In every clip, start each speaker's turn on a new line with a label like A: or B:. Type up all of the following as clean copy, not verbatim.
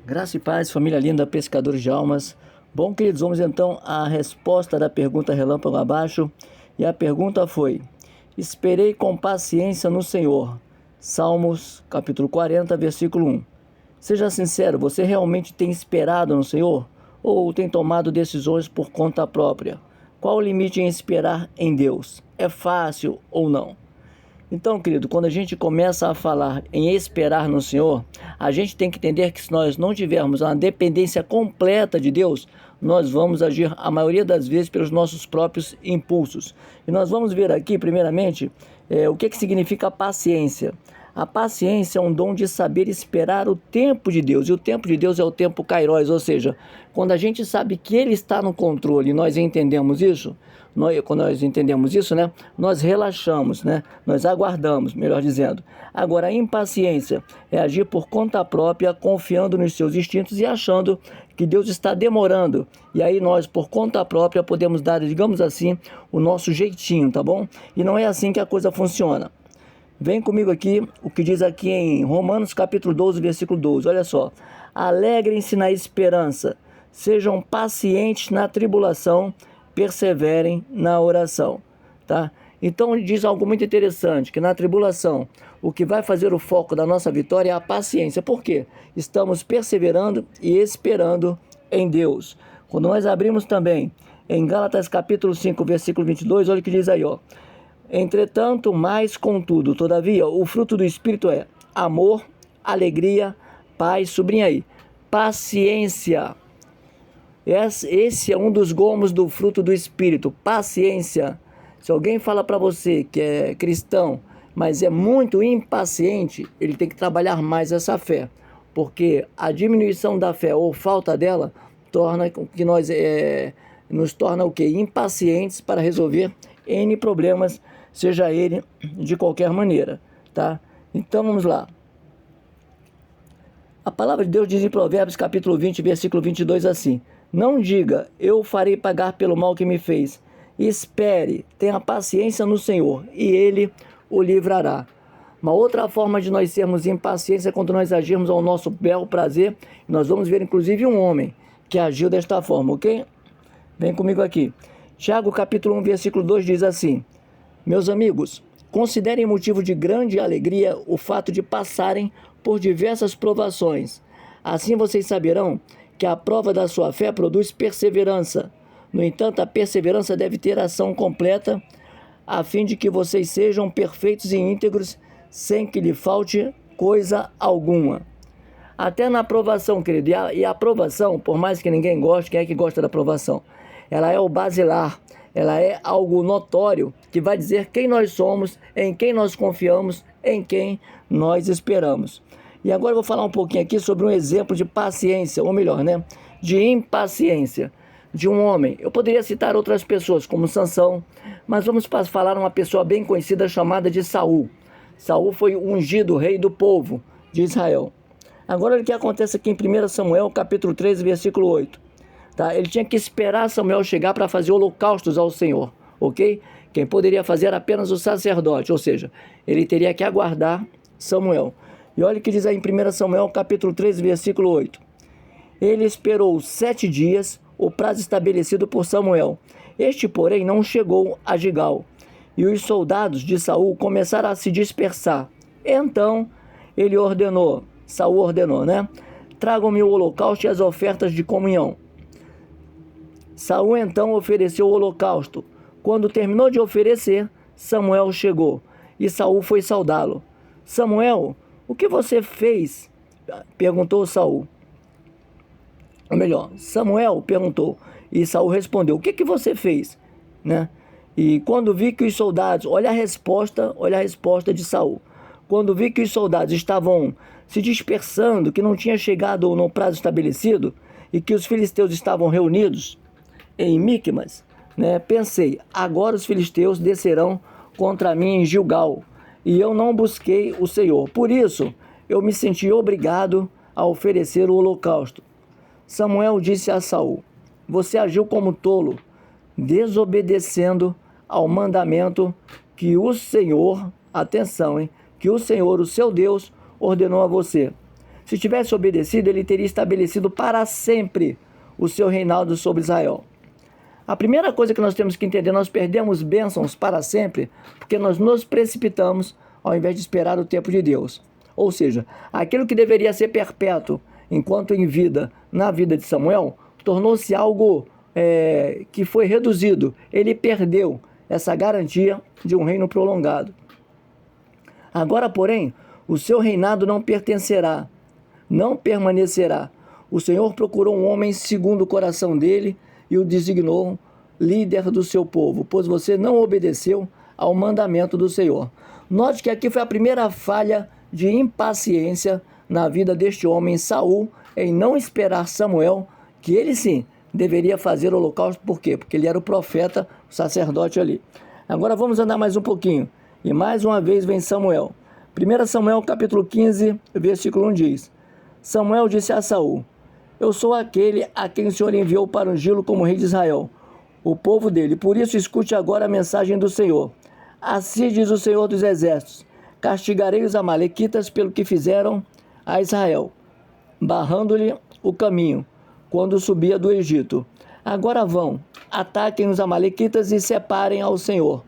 A: Graça e paz, família linda, pescadores de almas. Bom, queridos, vamos então à resposta da pergunta relâmpago abaixo. E a pergunta foi: esperei com paciência no Senhor. Salmos, capítulo 40, versículo 1. Seja sincero, você realmente tem esperado no Senhor? Ou tem tomado decisões por conta própria? Qual o limite em esperar em Deus? É fácil ou não? Então, querido, quando a gente começa a falar em esperar no Senhor, a gente tem que entender que se nós não tivermos uma dependência completa de Deus, nós vamos agir a maioria das vezes pelos nossos próprios impulsos. E nós vamos ver aqui, primeiramente, o que significa paciência. A paciência é um dom de saber esperar o tempo de Deus, e o tempo de Deus é o tempo kairos, ou seja, quando a gente sabe que Ele está no controle, nós entendemos isso, quando nós entendemos isso, nós relaxamos, nós aguardamos, melhor dizendo. Agora, a impaciência é agir por conta própria, confiando nos seus instintos e achando que Deus está demorando. E aí nós, por conta própria, podemos dar, digamos assim, o nosso jeitinho, tá bom? E não é assim que a coisa funciona. Vem comigo aqui, o que diz aqui em Romanos capítulo 12, versículo 12. Olha só. Alegrem-se na esperança, sejam pacientes na tribulação, perseverem na oração, tá? Então diz algo muito interessante, que na tribulação, o que vai fazer o foco da nossa vitória é a paciência. Por quê? Estamos perseverando e esperando em Deus. Quando nós abrimos também em Gálatas capítulo 5, versículo 22, olha o que diz aí, ó. Entretanto, mais contudo, todavia, o fruto do Espírito é amor, alegria, paz, sublinha aí, paciência. Esse é um dos gomos do fruto do Espírito, paciência. Se alguém fala para você que é cristão, mas é muito impaciente, ele tem que trabalhar mais essa fé, porque a diminuição da fé ou falta dela torna que nos torna o quê? Impacientes para resolver N problemas, seja ele de qualquer maneira, tá? Então vamos lá. A palavra de Deus diz em Provérbios capítulo 20, versículo 22 assim: não diga, eu farei pagar pelo mal que me fez. Espere, tenha paciência no Senhor, e Ele o livrará. Uma outra forma de nós sermos impacientes é quando nós agirmos ao nosso bel prazer. Nós vamos ver inclusive um homem que agiu desta forma, ok? Vem comigo aqui. Tiago capítulo 1, versículo 2 diz assim: meus amigos, considerem motivo de grande alegria o fato de passarem por diversas provações. Assim vocês saberão que a prova da sua fé produz perseverança. No entanto, a perseverança deve ter ação completa, a fim de que vocês sejam perfeitos e íntegros, sem que lhe falte coisa alguma. Até na aprovação, querido, e a aprovação, por mais que ninguém goste, quem é que gosta da aprovação? Ela é o basilar, ela é algo notório, que vai dizer quem nós somos, em quem nós confiamos, em quem nós esperamos. E agora eu vou falar um pouquinho aqui sobre um exemplo de paciência, ou melhor, de impaciência de um homem. Eu poderia citar outras pessoas, como Sansão, mas vamos falar uma pessoa bem conhecida chamada de Saul. Saul foi o ungido rei do povo de Israel. Agora olha o que acontece aqui em 1 Samuel, capítulo 13, versículo 8. Tá? Ele tinha que esperar Samuel chegar para fazer holocaustos ao Senhor, ok? Quem poderia fazer era apenas o sacerdote, ou seja, ele teria que aguardar Samuel. E olha o que diz aí em 1 Samuel, capítulo 13, versículo 8. Ele esperou 7 dias, o prazo estabelecido por Samuel. Este, porém, não chegou a Gigal. E os soldados de Saul começaram a se dispersar. Então, Saul ordenou, tragam-me o holocausto e as ofertas de comunhão. Saul então ofereceu o holocausto. Quando terminou de oferecer, Samuel chegou, e Saul foi saudá-lo. Samuel, o que você fez? Perguntou Saul. Ou melhor, Samuel perguntou, e Saul respondeu, o que você fez? E quando vi que os soldados, olha a resposta de Saul. Quando vi que os soldados estavam se dispersando, que não tinha chegado no prazo estabelecido, e que os filisteus estavam reunidos em Micmas, pensei, agora os filisteus descerão contra mim em Gilgal, e eu não busquei o Senhor. Por isso, eu me senti obrigado a oferecer o holocausto. Samuel disse a Saul, você agiu como tolo, desobedecendo ao mandamento que o Senhor, atenção, que o Senhor, o seu Deus, ordenou a você. Se tivesse obedecido, ele teria estabelecido para sempre o seu reinado sobre Israel. A primeira coisa que nós temos que entender, nós perdemos bênçãos para sempre porque nós nos precipitamos ao invés de esperar o tempo de Deus. Ou seja, aquilo que deveria ser perpétuo enquanto em vida, na vida de Samuel, tornou-se algo que foi reduzido. Ele perdeu essa garantia de um reino prolongado. Agora, porém, o seu reinado não permanecerá. O Senhor procurou um homem segundo o coração dele e o designou líder do seu povo, pois você não obedeceu ao mandamento do Senhor. Note que aqui foi a primeira falha de impaciência na vida deste homem, Saul, em não esperar Samuel, que ele sim deveria fazer o holocausto. Por quê? Porque ele era o profeta, o sacerdote ali. Agora vamos andar mais um pouquinho. E mais uma vez vem Samuel. 1 Samuel capítulo 15, versículo 1 diz: Samuel disse a Saul: eu sou aquele a quem o Senhor enviou para ungí-lo como rei de Israel, o povo dele. Por isso escute agora a mensagem do Senhor. Assim diz o Senhor dos Exércitos: castigarei os amalequitas pelo que fizeram a Israel, barrando-lhe o caminho quando subia do Egito. Agora vão, ataquem os amalequitas e separem ao Senhor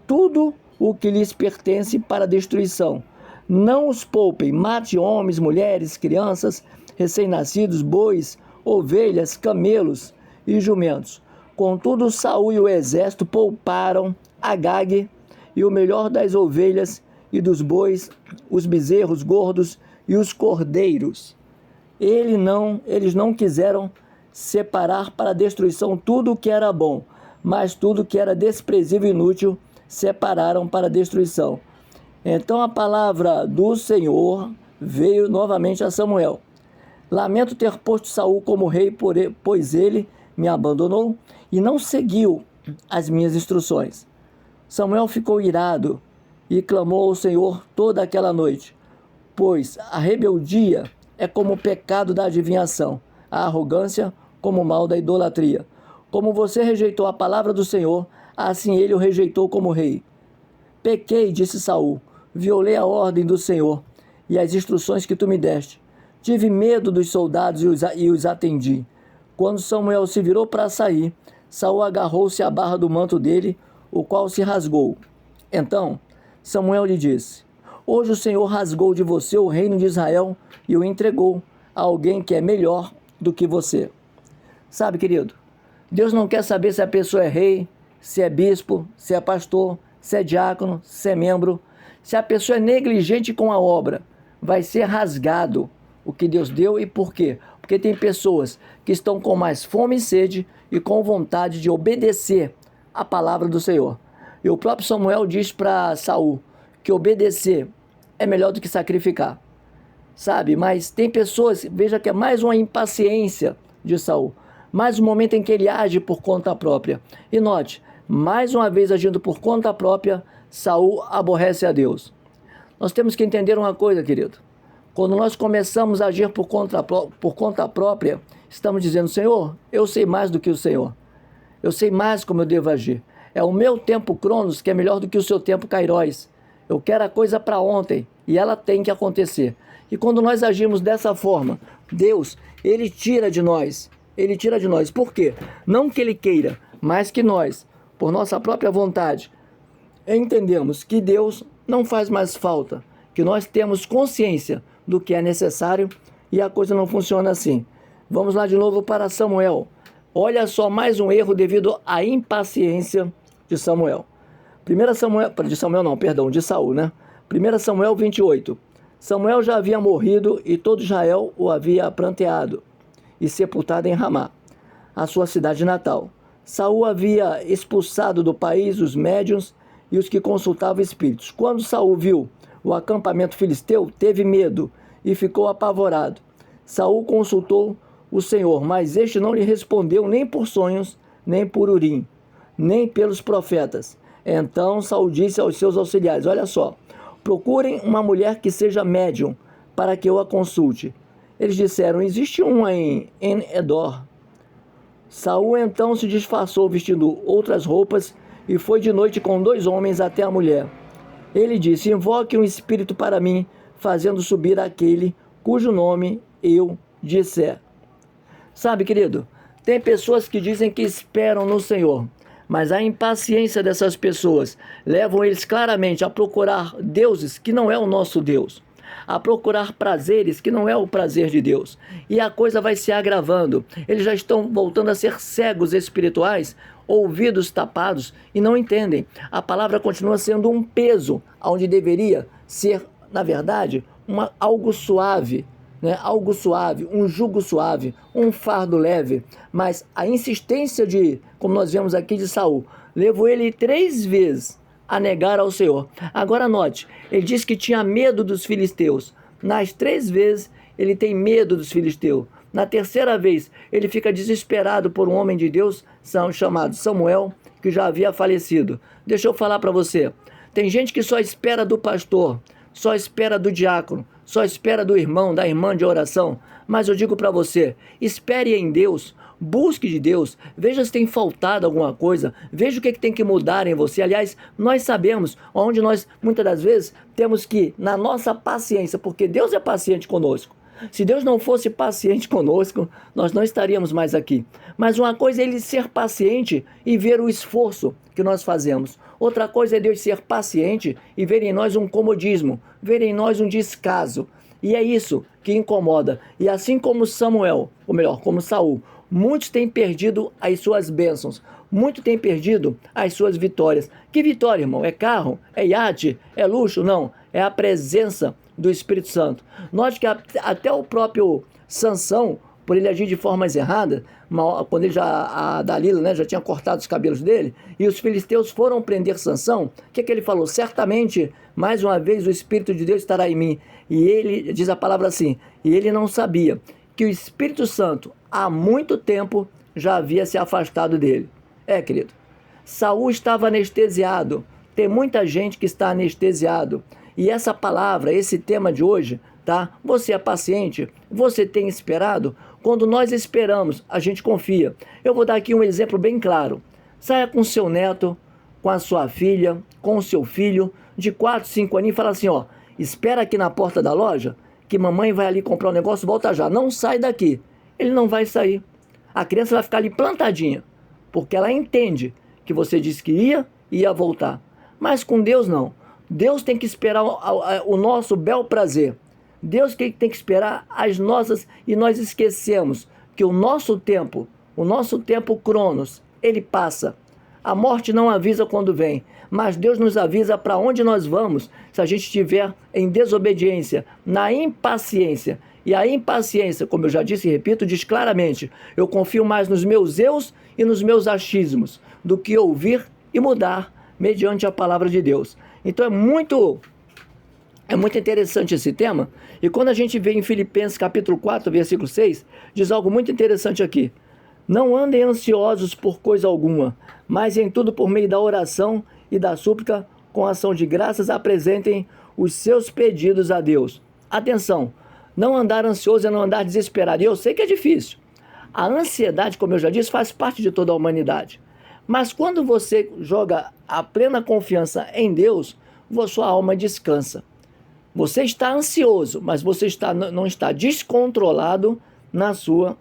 A: tudo o que lhes pertence para destruição. Não os poupem, mate homens, mulheres, crianças, recém-nascidos, bois, ovelhas, camelos e jumentos. Contudo, Saul e o exército pouparam Agag e o melhor das ovelhas e dos bois, os bezerros gordos e os cordeiros. Eles não quiseram separar para a destruição tudo o que era bom, mas tudo o que era desprezível e inútil separaram para a destruição. Então a palavra do Senhor veio novamente a Samuel: lamento ter posto Saul como rei, pois ele me abandonou e não seguiu as minhas instruções. Samuel ficou irado e clamou ao Senhor toda aquela noite, pois a rebeldia é como o pecado da adivinhação, a arrogância como o mal da idolatria. Como você rejeitou a palavra do Senhor, assim ele o rejeitou como rei. Pequei, disse Saul, violei a ordem do Senhor e as instruções que tu me deste. Tive medo dos soldados e os atendi. Quando Samuel se virou para sair, Saul agarrou-se à barra do manto dele, o qual se rasgou. Então Samuel lhe disse: hoje o Senhor rasgou de você o reino de Israel e o entregou a alguém que é melhor do que você. Sabe, querido, Deus não quer saber se a pessoa é rei, se é bispo, se é pastor, se é diácono, se é membro. Se a pessoa é negligente com a obra, vai ser rasgado o que Deus deu. E por quê? Porque tem pessoas que estão com mais fome e sede e com vontade de obedecer a palavra do Senhor. E o próprio Samuel diz para Saul que obedecer é melhor do que sacrificar. Sabe, mas tem pessoas, veja que é mais uma impaciência de Saul, mais um momento em que ele age por conta própria. E note, mais uma vez agindo por conta própria, Saul aborrece a Deus. Nós temos que entender uma coisa, querido. Quando nós começamos a agir por conta própria, estamos dizendo: Senhor, eu sei mais do que o Senhor. Eu sei mais como eu devo agir. É o meu tempo Cronos que é melhor do que o seu tempo Kairos. Eu quero a coisa para ontem e ela tem que acontecer. E quando nós agimos dessa forma, Deus, Ele tira de nós. Ele tira de nós. Por quê? Não que Ele queira, mas que nós, por nossa própria vontade, entendemos que Deus não faz mais falta, que nós temos consciência do que é necessário e a coisa não funciona assim. Vamos lá de novo para Samuel. Olha só mais um erro devido à impaciência de Samuel. De Saul, né? 1 Samuel 28. Samuel já havia morrido e todo Israel o havia pranteado e sepultado em Ramá, a sua cidade natal. Saul havia expulsado do país os médiuns e os que consultavam espíritos. Quando Saul viu o acampamento filisteu, teve medo e ficou apavorado. Saul consultou o Senhor, mas este não lhe respondeu nem por sonhos, nem por Urim, nem pelos profetas. Então Saul disse aos seus auxiliares: olha só, procurem uma mulher que seja médium, para que eu a consulte. Eles disseram: existe uma em En-Edor. Saul então se disfarçou vestindo outras roupas e foi de noite com 2 homens até a mulher. Ele disse: invoque um espírito para mim, fazendo subir aquele cujo nome eu disser. Sabe, querido, tem pessoas que dizem que esperam no Senhor, mas a impaciência dessas pessoas levam eles claramente a procurar deuses que não é o nosso Deus, a procurar prazeres que não é o prazer de Deus. E a coisa vai se agravando. Eles já estão voltando a ser cegos espirituais, ouvidos tapados e não entendem. A palavra continua sendo um peso, onde deveria ser, na verdade, algo suave, né? Algo suave, um jugo suave, um fardo leve. Mas a insistência como nós vemos aqui de Saul, levou ele 3 vezes a negar ao Senhor. Agora note, ele diz que tinha medo dos filisteus. Nas 3 vezes ele tem medo dos filisteus. Na 3ª vez ele fica desesperado por um homem de Deus chamado Samuel, que já havia falecido. Deixa eu falar para você, tem gente que só espera do pastor, só espera do diácono, só espera do irmão, da irmã de oração. Mas eu digo para você, espere em Deus, busque de Deus, veja se tem faltado alguma coisa, veja o que tem que mudar em você. Aliás, nós sabemos onde nós, muitas das vezes, temos que, na nossa paciência, porque Deus é paciente conosco. Se Deus não fosse paciente conosco, nós não estaríamos mais aqui. Mas uma coisa é Ele ser paciente e ver o esforço que nós fazemos. Outra coisa é Deus ser paciente e ver em nós um comodismo, ver em nós um descaso. E é isso que incomoda. E assim como Samuel, ou melhor, como Saul, muitos têm perdido as suas bênçãos, muitos têm perdido as suas vitórias. Que vitória, irmão? É carro? É iate? É luxo? Não, é a presença do Espírito Santo. Note que até o próprio Sansão, por ele agir de formas erradas, quando a Dalila, né, já tinha cortado os cabelos dele, e os filisteus foram prender Sansão, o que ele falou? Certamente, mais uma vez, o Espírito de Deus estará em mim. E ele, diz a palavra assim, e ele não sabia que o Espírito Santo, há muito tempo, já havia se afastado dele. Querido, Saul estava anestesiado. Tem muita gente que está anestesiado. E essa palavra, esse tema de hoje, tá? Você é paciente? Você tem esperado? Quando nós esperamos, a gente confia. Eu vou dar aqui um exemplo bem claro. Saia com seu neto, com a sua filha, com o seu filho, de 4, 5 aninhos, e fala assim, ó, espera aqui na porta da loja, que mamãe vai ali comprar um negócio, volta já. Não sai daqui. Ele não vai sair. A criança vai ficar ali plantadinha, porque ela entende que você disse que ia voltar. Mas com Deus não. Deus tem que esperar o nosso bel prazer. Deus tem que esperar as nossas, e nós esquecemos que o nosso tempo Cronos, ele passa. A morte não avisa quando vem, mas Deus nos avisa para onde nós vamos se a gente estiver em desobediência, na impaciência. E a impaciência, como eu já disse e repito, diz claramente, eu confio mais nos meus eus e nos meus achismos do que ouvir e mudar mediante a palavra de Deus. Então é muito interessante esse tema. E quando a gente vê em Filipenses capítulo 4, versículo 6, diz algo muito interessante aqui. Não andem ansiosos por coisa alguma, mas em tudo por meio da oração e da súplica, com ação de graças, apresentem os seus pedidos a Deus. Atenção, não andar ansioso é não andar desesperado. E eu sei que é difícil. A ansiedade, como eu já disse, faz parte de toda a humanidade. Mas quando você joga a plena confiança em Deus, sua alma descansa. Você está ansioso, mas você não está descontrolado na sua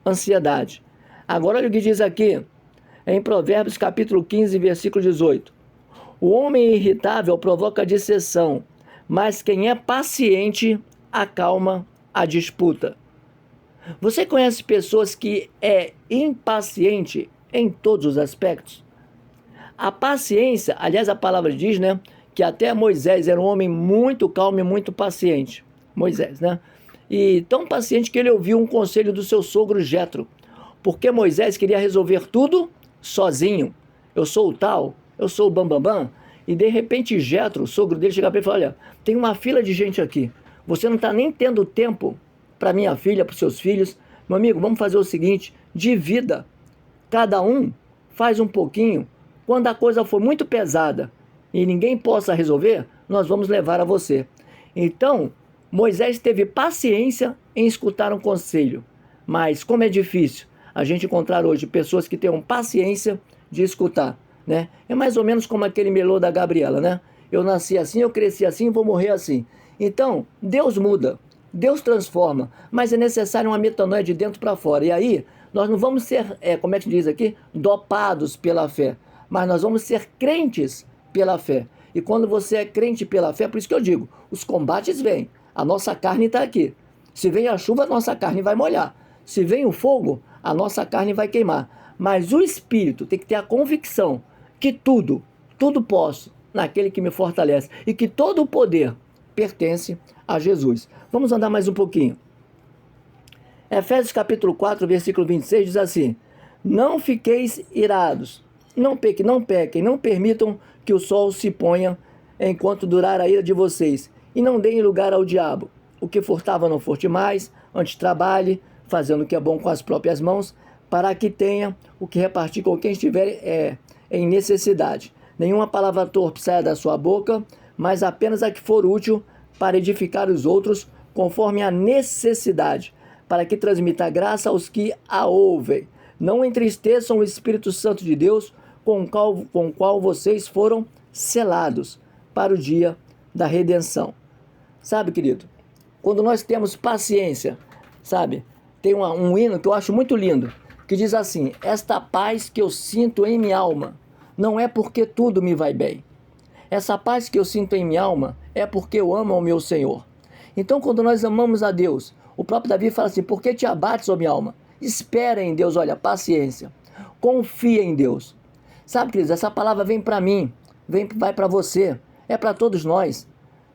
A: ansiedade. Agora olha o que diz aqui, em Provérbios capítulo 15, versículo 18. O homem irritável provoca dissensão, mas quem é paciente acalma a disputa. Você conhece pessoas que é impaciente em todos os aspectos? A paciência, aliás, a palavra diz, né, que até Moisés era um homem muito calmo e muito paciente. Moisés, né? E tão paciente que ele ouviu um conselho do seu sogro Jetro, porque Moisés queria resolver tudo sozinho. Eu sou o tal, eu sou o bambambam. E de repente Jetro, o sogro dele, chega para ele e fala, olha, tem uma fila de gente aqui. Você não está nem tendo tempo para minha filha, para os seus filhos. Meu amigo, vamos fazer o seguinte, divida. Cada um faz um pouquinho. Quando a coisa for muito pesada e ninguém possa resolver, nós vamos levar a você. Então, Moisés teve paciência em escutar um conselho. Mas como é difícil a gente encontrar hoje pessoas que tenham paciência de escutar, né? É mais ou menos como aquele melô da Gabriela, né? Eu nasci assim, eu cresci assim, vou morrer assim. Então, Deus muda. Deus transforma, mas é necessário uma metanoia de dentro para fora. E aí, nós não vamos ser, como é que diz aqui, dopados pela fé, mas nós vamos ser crentes pela fé. E quando você é crente pela fé, por isso que eu digo, os combates vêm, a nossa carne está aqui. Se vem a chuva, a nossa carne vai molhar. Se vem o fogo, a nossa carne vai queimar. Mas o Espírito tem que ter a convicção que tudo posso naquele que me fortalece e que todo o poder pertence a Jesus. Vamos andar mais um pouquinho. Efésios capítulo 4, versículo 26 diz assim: não fiqueis irados, não pequem, não permitam que o sol se ponha enquanto durar a ira de vocês, e não deem lugar ao diabo. O que furtava não furte mais, antes trabalhe, fazendo o que é bom com as próprias mãos, para que tenha o que repartir com quem estiver em necessidade. Nenhuma palavra torpe saia da sua boca, mas apenas a que for útil para edificar os outros, conforme a necessidade, para que transmita graça aos que a ouvem. Não entristeçam o Espírito Santo de Deus, com o qual vocês foram selados para o dia da redenção. Sabe, querido, quando nós temos paciência, sabe, tem um hino que eu acho muito lindo, que diz assim: esta paz que eu sinto em minha alma, não é porque tudo me vai bem. Essa paz que eu sinto em minha alma é porque eu amo ao meu Senhor. Então, quando nós amamos a Deus, o próprio Davi fala assim: por que te abates, ó minha alma? Espera em Deus, olha, paciência. Confia em Deus. Sabe, queridos, essa palavra vem para mim, vai para você, é para todos nós,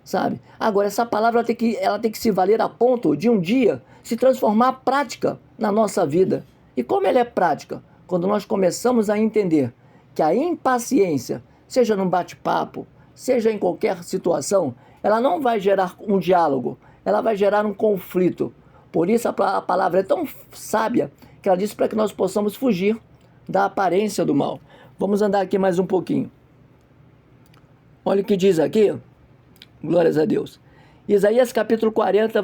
A: sabe? Agora, essa palavra ela tem que se valer a ponto de um dia se transformar prática na nossa vida. E como ela é prática? Quando nós começamos a entender que a impaciência, seja num bate-papo, seja em qualquer situação, ela não vai gerar um diálogo, ela vai gerar um conflito. Por isso a palavra é tão sábia que ela diz para que nós possamos fugir da aparência do mal. Vamos andar aqui mais um pouquinho. Olha o que diz aqui, glórias a Deus. Isaías capítulo 40,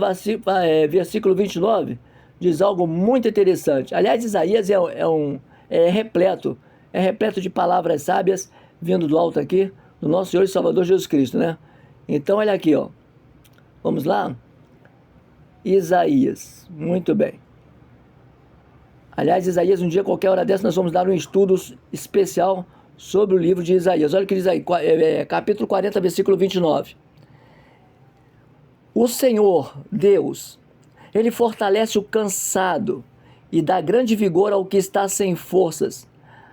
A: versículo 29, diz algo muito interessante. Aliás, Isaías é repleto de palavras sábias vindo do alto aqui, do nosso Senhor e Salvador Jesus Cristo, né? Então, olha aqui, ó. Vamos lá? Isaías, muito bem. Aliás, Isaías, um dia, qualquer hora dessa, nós vamos dar um estudo especial sobre o livro de Isaías. Olha o que diz aí, capítulo 40, versículo 29. O Senhor, Deus, Ele fortalece o cansado e dá grande vigor ao que está sem forças.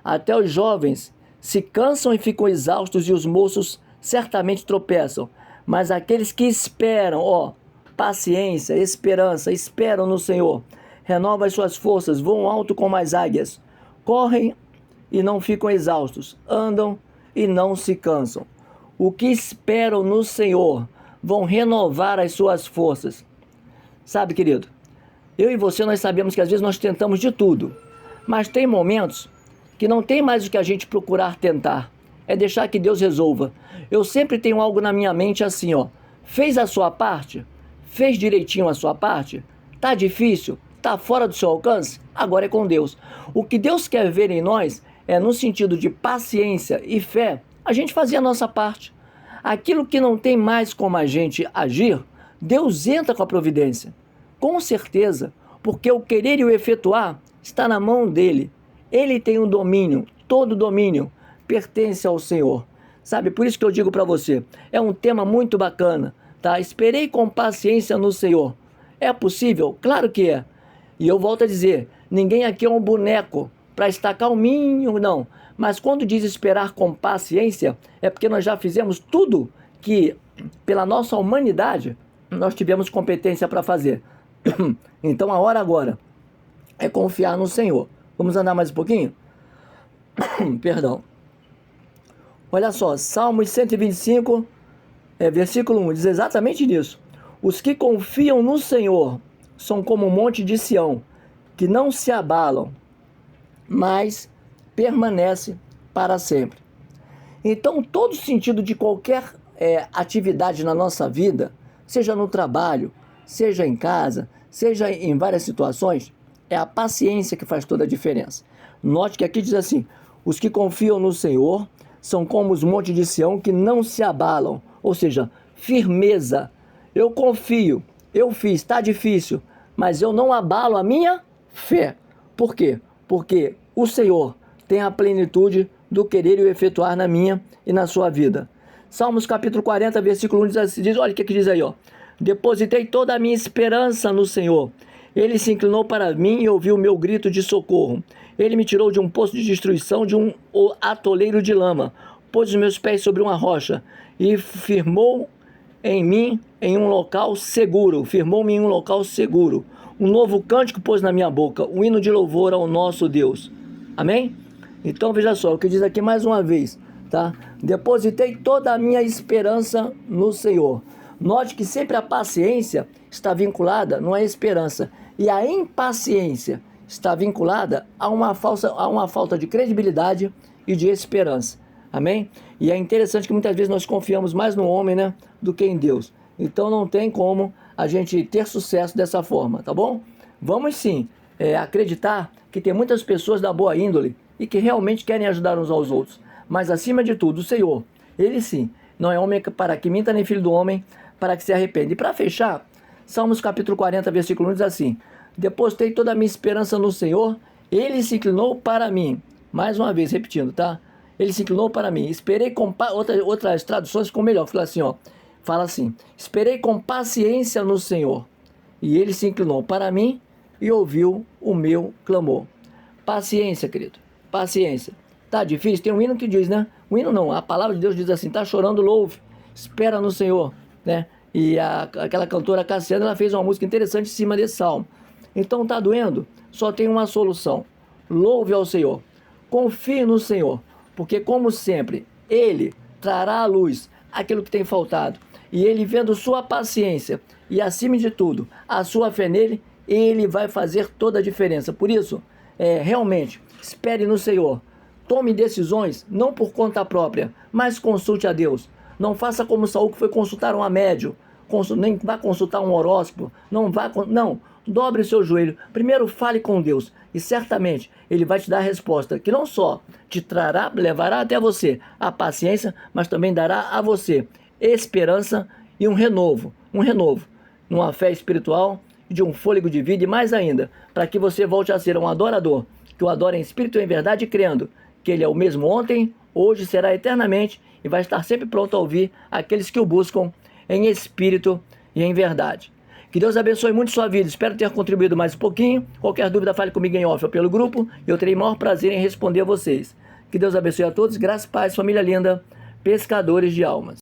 A: Até os jovens se cansam e ficam exaustos, e os moços certamente tropeçam. Mas aqueles que esperam, paciência, esperança, esperam no Senhor, renovam as suas forças, voam alto como as águias, correm e não ficam exaustos, andam e não se cansam. O que esperam no Senhor vão renovar as suas forças. Sabe, querido, eu e você, nós sabemos que às vezes nós tentamos de tudo, mas tem momentos que não tem mais o que a gente procurar tentar, é deixar que Deus resolva. Eu sempre tenho algo na minha mente assim, fez a sua parte? Fez direitinho a sua parte? Tá difícil? Tá fora do seu alcance? Agora é com Deus. O que Deus quer ver em nós é no sentido de paciência e fé, a gente fazer a nossa parte. Aquilo que não tem mais como a gente agir, Deus entra com a providência. Com certeza, porque o querer e o efetuar está na mão dele. Ele tem o domínio, todo o domínio pertence ao Senhor. Sabe, por isso que eu digo para você, é um tema muito bacana, tá? Esperei com paciência no Senhor. É possível? Claro que é. E eu volto a dizer, ninguém aqui é um boneco para estar calminho, não. Mas quando diz esperar com paciência, é porque nós já fizemos tudo que, pela nossa humanidade, nós tivemos competência para fazer. Então a hora agora é confiar no Senhor. Vamos andar mais um pouquinho? Perdão. Olha só, Salmos 125, versículo 1, diz exatamente isso. Os que confiam no Senhor são como um monte de Sião, que não se abalam, mas permanece para sempre. Então, todo sentido de qualquer atividade na nossa vida, seja no trabalho, seja em casa, seja em várias situações, é a paciência que faz toda a diferença. Note que aqui diz assim, os que confiam no Senhor são como os montes de Sião que não se abalam, ou seja, firmeza. Eu confio, eu fiz, está difícil, mas eu não abalo a minha fé. Por quê? Porque o Senhor tem a plenitude do querer e o efetuar na minha e na sua vida. Salmos capítulo 40, versículo 1 diz, olha o que diz aí, ó. Depositei toda a minha esperança no Senhor. Ele se inclinou para mim e ouviu o meu grito de socorro. Ele me tirou de um poço de destruição, de um atoleiro de lama. Pôs os meus pés sobre uma rocha e firmou em mim em um local seguro. Firmou-me em um local seguro. Um novo cântico pôs na minha boca, um hino de louvor ao nosso Deus. Amém? Então veja só o que diz aqui mais uma vez, tá? Depositei toda a minha esperança no Senhor. Note que sempre a paciência está vinculada, não é esperança, e a impaciência está vinculada a uma falta de credibilidade e de esperança. Amém? E é interessante que muitas vezes nós confiamos mais no homem, né, do que em Deus. Então não tem como a gente ter sucesso dessa forma, tá bom? Vamos sim acreditar que tem muitas pessoas da boa índole e que realmente querem ajudar uns aos outros. Mas acima de tudo, o Senhor, Ele sim, não é homem para que minta, nem filho do homem para que se arrependa. E para fechar, Salmos capítulo 40, versículo 1 diz assim: depositei toda a minha esperança no Senhor, Ele se inclinou para mim. Mais uma vez, repetindo, tá? Ele se inclinou para mim. Esperei com... Outras traduções ficam melhor. Fala assim: esperei com paciência no Senhor, e Ele se inclinou para mim e ouviu o meu clamor. Paciência, querido. Paciência. Tá difícil? Tem um hino que diz, né? O hino não, a palavra de Deus diz assim: tá chorando, louve, espera no Senhor, né? E aquela cantora Cassiana, ela fez uma música interessante em cima desse salmo. Então tá doendo? Só tem uma solução: louve ao Senhor, confie no Senhor, porque como sempre, Ele trará à luz aquilo que tem faltado, e Ele, vendo sua paciência e acima de tudo a sua fé nele, Ele vai fazer toda a diferença. Por isso, realmente, espere no Senhor. Tome decisões não por conta própria, mas consulte a Deus. Não faça como Saul, que foi consultar um médium, nem vá consultar um horóscopo, não, dobre o seu joelho. Primeiro fale com Deus e certamente Ele vai te dar a resposta que não só te trará, levará até você a paciência, mas também dará a você esperança e um renovo, numa fé espiritual, de um fôlego de vida e mais ainda, para que você volte a ser um adorador, que o adora em espírito e em verdade, crendo que Ele é o mesmo ontem, hoje, será eternamente, e vai estar sempre pronto a ouvir aqueles que o buscam em espírito e em verdade. Que Deus abençoe muito sua vida. Espero ter contribuído mais um pouquinho. Qualquer dúvida, fale comigo em off ou pelo grupo, e eu terei maior prazer em responder a vocês. Que Deus abençoe a todos. Graça e paz, família linda, pescadores de almas.